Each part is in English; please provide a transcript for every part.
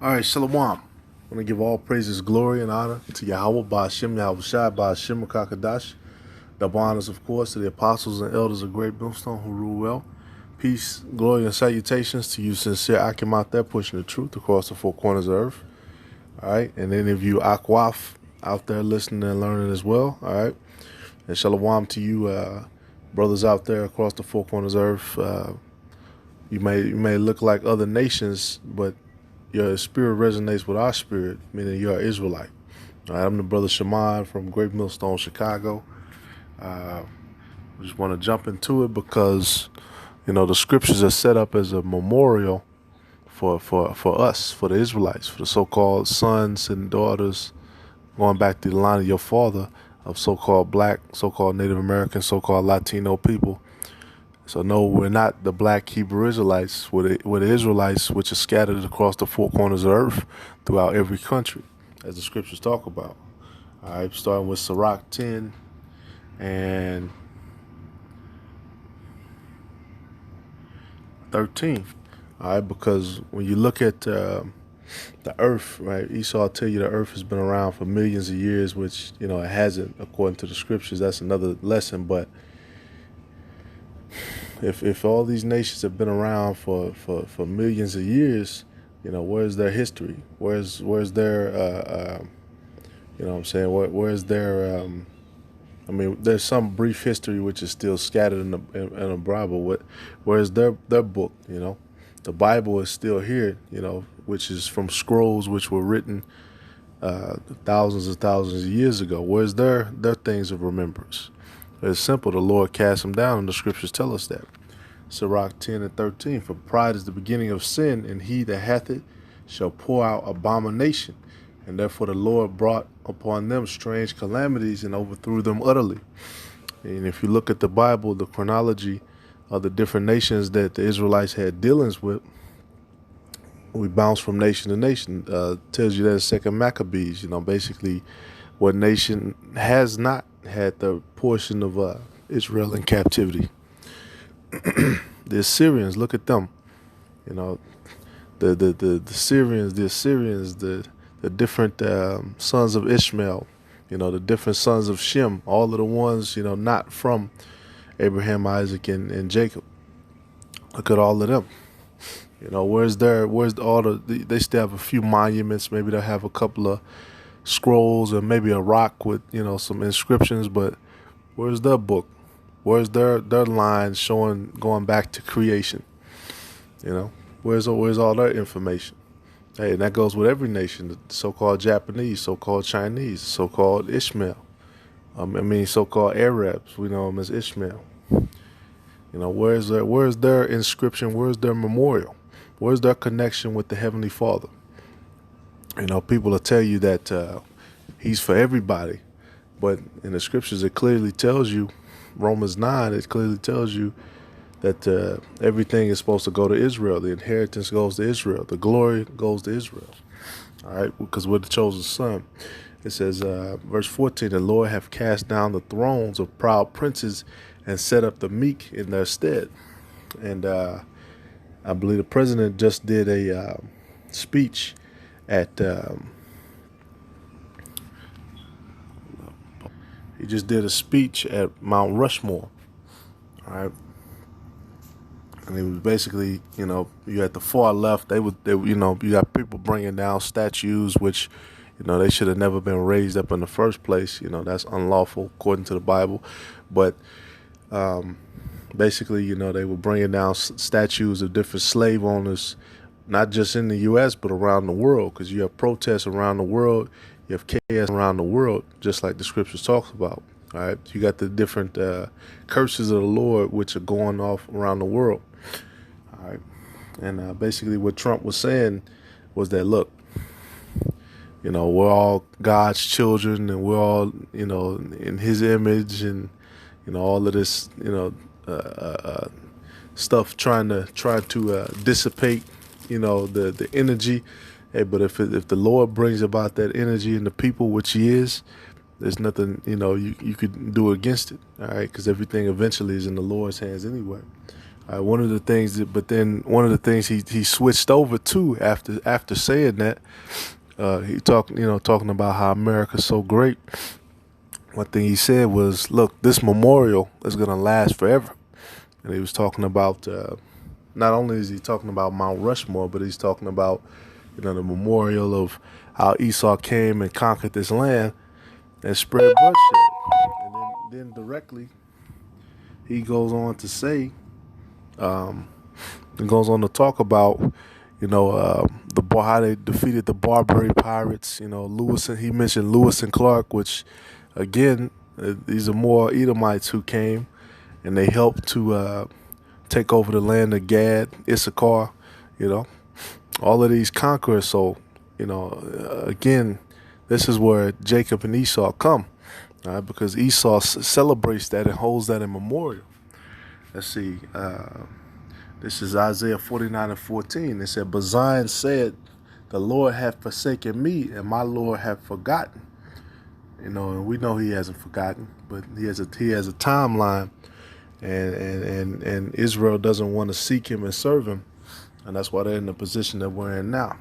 All right, Shalom. I want to give all praises, glory, and honor to Yahweh, Ba'ashem, Yahweh Shai, Ba'ashem, Kakadash. Double honors, of course, to the apostles and elders of Great Millstone who rule well. Peace, glory, and salutations to you, sincere Akim out there pushing the truth across the four corners of earth. All right, and any of you Akwaf out there listening and learning as well. All right, and Shalom to you, brothers out there across the four corners of earth. You may look like other nations, but your spirit resonates with our spirit, meaning you're an Israelite. All right, I'm the brother Shaman from Great Millstone, Chicago. I just want to jump into it because, the scriptures are set up as a memorial for us, for the Israelites, for the so-called sons and daughters, going back to the line of your father, of so-called black, so-called Native American, so-called Latino people. So no, we're not the black Hebrew Israelites. We're the Israelites which are scattered across the four corners of earth throughout every country, as the scriptures talk about. All right, starting with Sirach 10 and 13. All right, because when you look at the earth, right, Esau will tell you the earth has been around for millions of years, which, it hasn't, according to the scriptures. That's another lesson, but if all these nations have been around for millions of years, where's their history? Where's their what I'm saying? Where's their there's some brief history which is still scattered in the Bible. Where's their book? The Bible is still here. Which is from scrolls which were written thousands and thousands of years ago. Where's their things of remembrance? It's simple. The Lord cast them down, and the scriptures tell us that. Sirach 10 and 13. For pride is the beginning of sin, and he that hath it shall pour out abomination. And therefore the Lord brought upon them strange calamities and overthrew them utterly. And if you look at the Bible, the chronology of the different nations that the Israelites had dealings with, we bounce from nation to nation. Tells you that in Second Maccabees, basically what nation has not had the portion of Israel in captivity. The Assyrians, look at them. The Syrians, the Assyrians, the different sons of Ishmael, the different sons of Shem, all of the ones, not from Abraham, Isaac, and Jacob. Look at all of them. Where's all they still have a few monuments. Maybe they'll have a couple of scrolls or maybe a rock with, some inscriptions, but where's their book? Where's their lines showing, going back to creation? Where's all their information? Hey, and that goes with every nation, the so-called Japanese, so-called Chinese, so-called Ishmael. So-called Arabs, we know them as Ishmael. Where's their inscription? Where's their memorial? Where's their connection with the Heavenly Father? People will tell you that he's for everybody, but in the scriptures it clearly tells you, Romans 9, it clearly tells you that everything is supposed to go to Israel. The inheritance goes to Israel. The glory goes to Israel. All right, because we're the chosen son. It says, verse 14, the Lord hath cast down the thrones of proud princes and set up the meek in their stead. And I believe the president just did a speech at he just did a speech at Mount Rushmore. All right. And it was basically, you at the far left, you got people bringing down statues, which, they should have never been raised up in the first place. That's unlawful according to the Bible. But basically, they were bringing down statues of different slave owners, not just in the U.S., but around the world, because you have protests around the world. You have chaos around the world, just like the scriptures talks about. All right. You got the different curses of the Lord, which are going off around the world. All right. And basically what Trump was saying was that, look, we're all God's children and we're all, in his image and, all of this, stuff trying to dissipate, the energy. Hey, but if the Lord brings about that energy in the people, which he is, there's nothing, you could do against it. All right. Because everything eventually is in the Lord's hands anyway. One of the things that, but then one of the things he switched over to after saying that, he talking about how America's so great. One thing he said was, "Look, this memorial is gonna last forever." And he was talking about, not only is he talking about Mount Rushmore, but he's talking about, the memorial of how Esau came and conquered this land and spread bloodshed. And then directly he goes on to say, it goes on to talk about, how they defeated the Barbary pirates. Lewis, and he mentioned Lewis and Clark, which, again, these are more Edomites who came, and they helped to take over the land of Gad, Issachar, all of these conquerors. So, again, this is where Jacob and Esau come, all right, because Esau celebrates that and holds that in memorial. Let's see. This is Isaiah 49:14. It said, "But Zion said, the Lord hath forsaken me, and my Lord hath forgotten." And we know he hasn't forgotten, but he has a timeline, and Israel doesn't want to seek him and serve him, and that's why they're in the position that we're in now.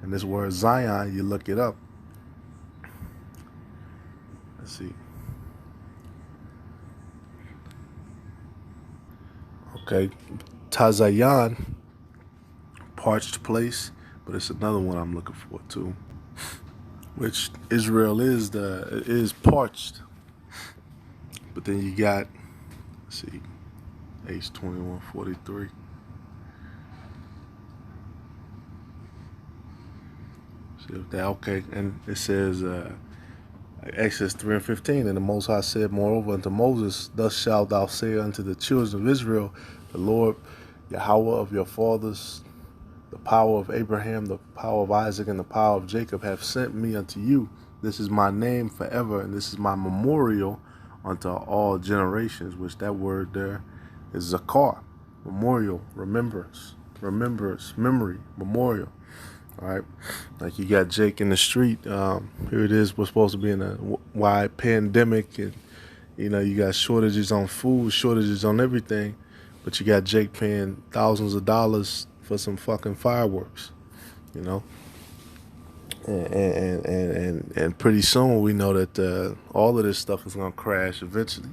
And this word Zion, you look it up. Let's see. Okay, Tazayan, parched place, but it's another one I'm looking for too, which Israel is parched. But then you got, let's see, H21:43. See if that, okay, and it says Exodus 3:15, "And the Most High said, moreover, unto Moses, Thus shalt thou say unto the children of Israel, the Lord Yahweh of your fathers, the power of Abraham, the power of Isaac, and the power of Jacob have sent me unto you. This is my name forever, and this is my memorial unto all generations," which that word there is zakar, memorial, remembrance, memory, memorial. All right, like you got Jake in the street. Here it is. We're supposed to be in a wide pandemic, and you got shortages on food, shortages on everything, but you got Jake paying thousands of dollars for some fucking fireworks, and pretty soon we know that all of this stuff is gonna crash eventually.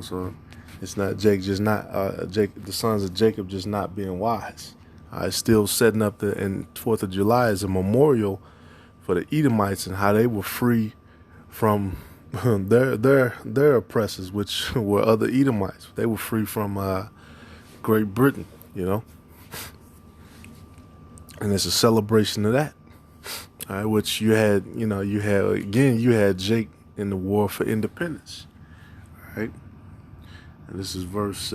So it's not Jake, the sons of Jacob just not being wise. Still setting up and 4th of July as a memorial for the Edomites and how they were free from their oppressors, which were other Edomites. They were free from Great Britain, and it's a celebration of that. All right, which you had Jake in the war for independence. All right, and this is verse.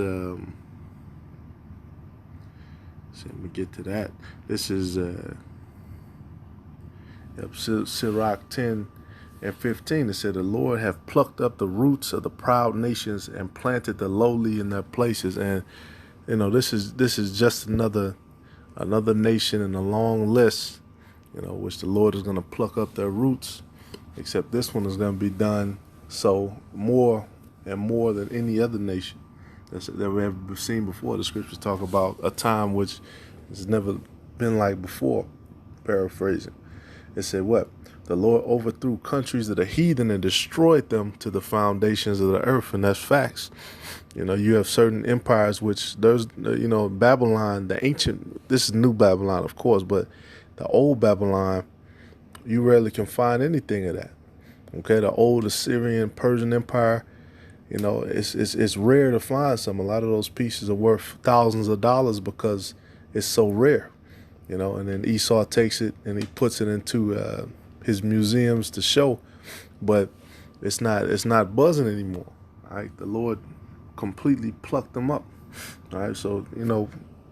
Let me get to that. This is Sirach 10:15. It said, "The Lord hath plucked up the roots of the proud nations and planted the lowly in their places." And this is just another nation in a long list, which the Lord is going to pluck up their roots. Except this one is going to be done so more and more than any other nation that we have seen before. The scriptures talk about a time which has never been like before. Paraphrasing, it said, "What? The Lord overthrew countries that are heathen and destroyed them to the foundations of the earth," and that's facts. You have certain empires which there's, Babylon, the ancient. This is New Babylon, of course, but the old Babylon, you rarely can find anything of that. Okay, the old Assyrian, Persian Empire. It's rare to find some. A lot of those pieces are worth thousands of dollars because it's so rare. And then Esau takes it and he puts it into his museums to show, but it's not buzzing anymore. All right, the Lord completely plucked them up. All right, so we're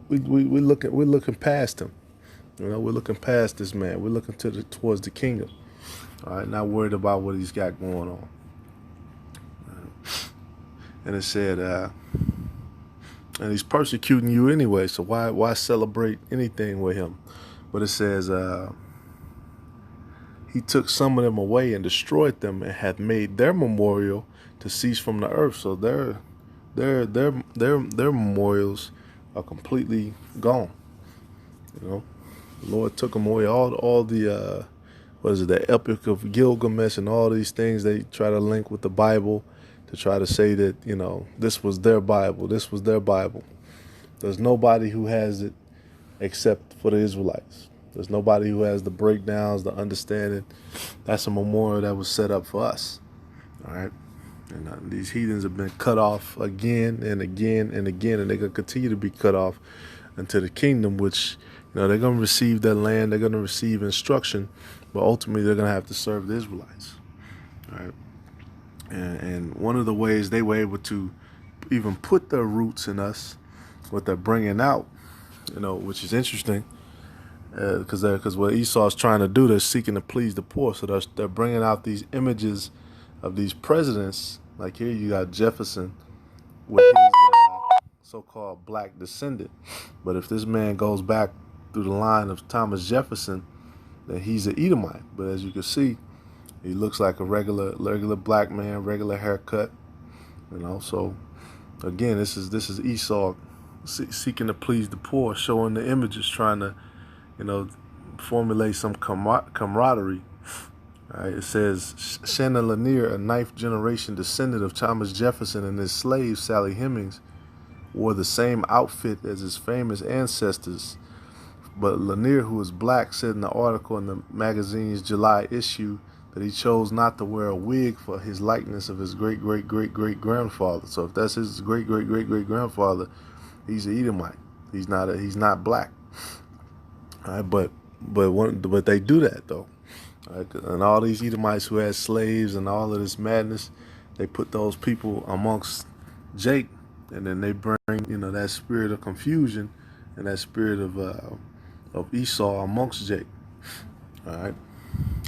looking past him. We're looking past this man. We're looking towards the kingdom. All right, not worried about what he's got going on. And it said, and he's persecuting you anyway, so why celebrate anything with him? But it says, he took some of them away and destroyed them and hath made their memorial to cease from the earth. So their memorials are completely gone. You know, the Lord took them away. All the what is it? The Epic of Gilgamesh and all these things they try to link with the Bible to try to say that this was their Bible. This was their Bible. There's nobody who has it except for the Israelites. There's nobody who has the breakdowns, the understanding. That's a memorial that was set up for us. All right. And these heathens have been cut off again and again and again, and they're going to continue to be cut off until the kingdom, which, they're going to receive their land, they're going to receive instruction, but ultimately they're going to have to serve the Israelites. All right. And one of the ways they were able to even put their roots in us, what they're bringing out, which is interesting, because what Esau's trying to do, they're seeking to please the poor. So they're bringing out these images of these presidents. Like here you got Jefferson with his so-called black descendant. But if this man goes back through the line of Thomas Jefferson, then he's an Edomite. But as you can see, he looks like a regular black man, regular haircut. So again, this is Esau seeking to please the poor, showing the images, trying to, formulate some camaraderie. Right? It says Shanna Lanier, a ninth generation descendant of Thomas Jefferson and his slave Sally Hemings, wore the same outfit as his famous ancestors. But Lanier, who is black, said in the article in the magazine's July issue that he chose not to wear a wig for his likeness of his great-great-great-great-grandfather. So if that's his great-great-great-great-grandfather, he's an Edomite. He's not black. All right, but they do that though. All right, and all these Edomites who had slaves and all of this madness, they put those people amongst Jake, and then they bring that spirit of confusion and that spirit of Esau amongst Jake. All right.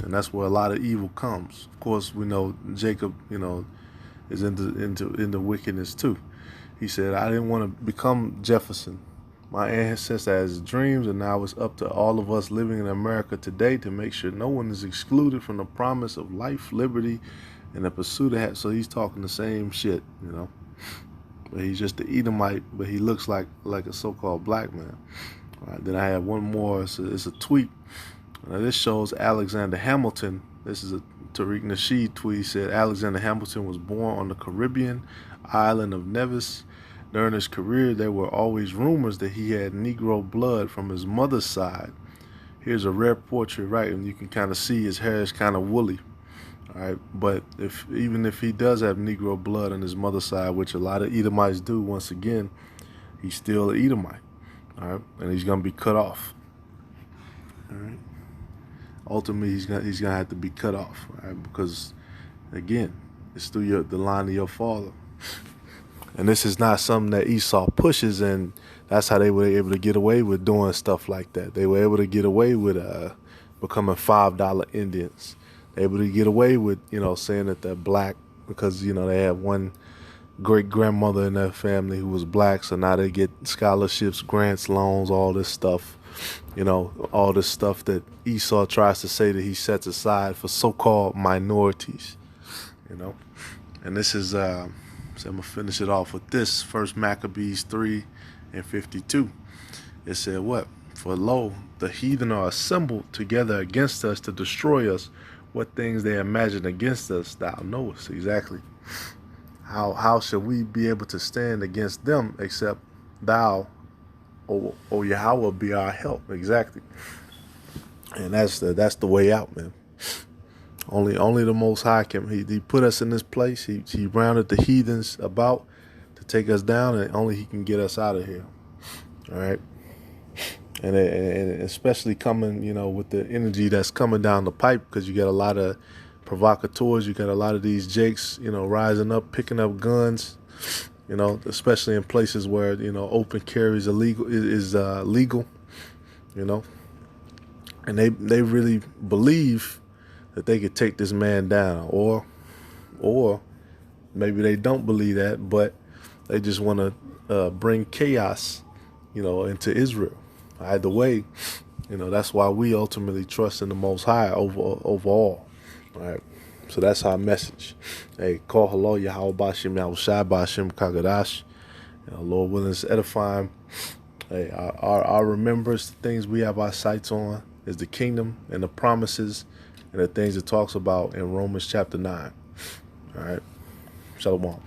And that's where a lot of evil comes. Of course, we know Jacob, is into wickedness too. He said, I didn't want to become Jefferson. My ancestor has dreams, and now it's up to all of us living in America today to make sure no one is excluded from the promise of life, liberty, and the pursuit of that. So he's talking the same shit, But he's just the Edomite, but he looks like a so-called black man. All right, then I have one more. It's a tweet. Now this shows Alexander Hamilton. This is a Tariq Nasheed tweet. He said Alexander Hamilton was born on the Caribbean island of Nevis. During his career, there were always rumors that he had Negro blood from his mother's side. Here's a rare portrait, right? And you can kind of see his hair is kind of woolly. All right, but even if he does have Negro blood on his mother's side, which a lot of Edomites do, once again, he's still an Edomite. All right, and he's gonna be cut off. All right. Ultimately, he's gonna have to be cut off, right? Because again, it's through the line of your father. And this is not something that Esau pushes, and that's how they were able to get away with doing stuff like that. They were able to get away with becoming $5 Indians. They were able to get away with, saying that they're black because, they have one great-grandmother in their family who was black, so now they get scholarships, grants, loans, all this stuff. All this stuff that Esau tries to say that he sets aside for so-called minorities, And this is... So I'm going to finish it off with this. 1 Maccabees 3:52. It said what? For lo, the heathen are assembled together against us to destroy us. What things they imagine against us, thou knowest. Exactly. How shall we be able to stand against them except thou, O Yahweh, be our help? Exactly. And that's the way out, man. Only the Most High can. He put us in this place. He rounded the heathens about to take us down, and only he can get us out of here. All right. And especially coming, with the energy that's coming down the pipe, because you got a lot of provocateurs. You got a lot of these jakes, rising up, picking up guns. Especially in places where open carry is illegal. Legal. And they really believe that they could take this man down, or maybe they don't believe that, but they just want to bring chaos, into Israel. Either way, that's why we ultimately trust in the Most High over all. All right, So that's our message. Hey, call hello, Yahweh Bashim, Yahushai Bashim, Kagadash. Lord willing, is edifying. Hey, our remembrance, the things we have our sights on, is the kingdom and the promises and the things it talks about in Romans chapter 9. All right. Shalom.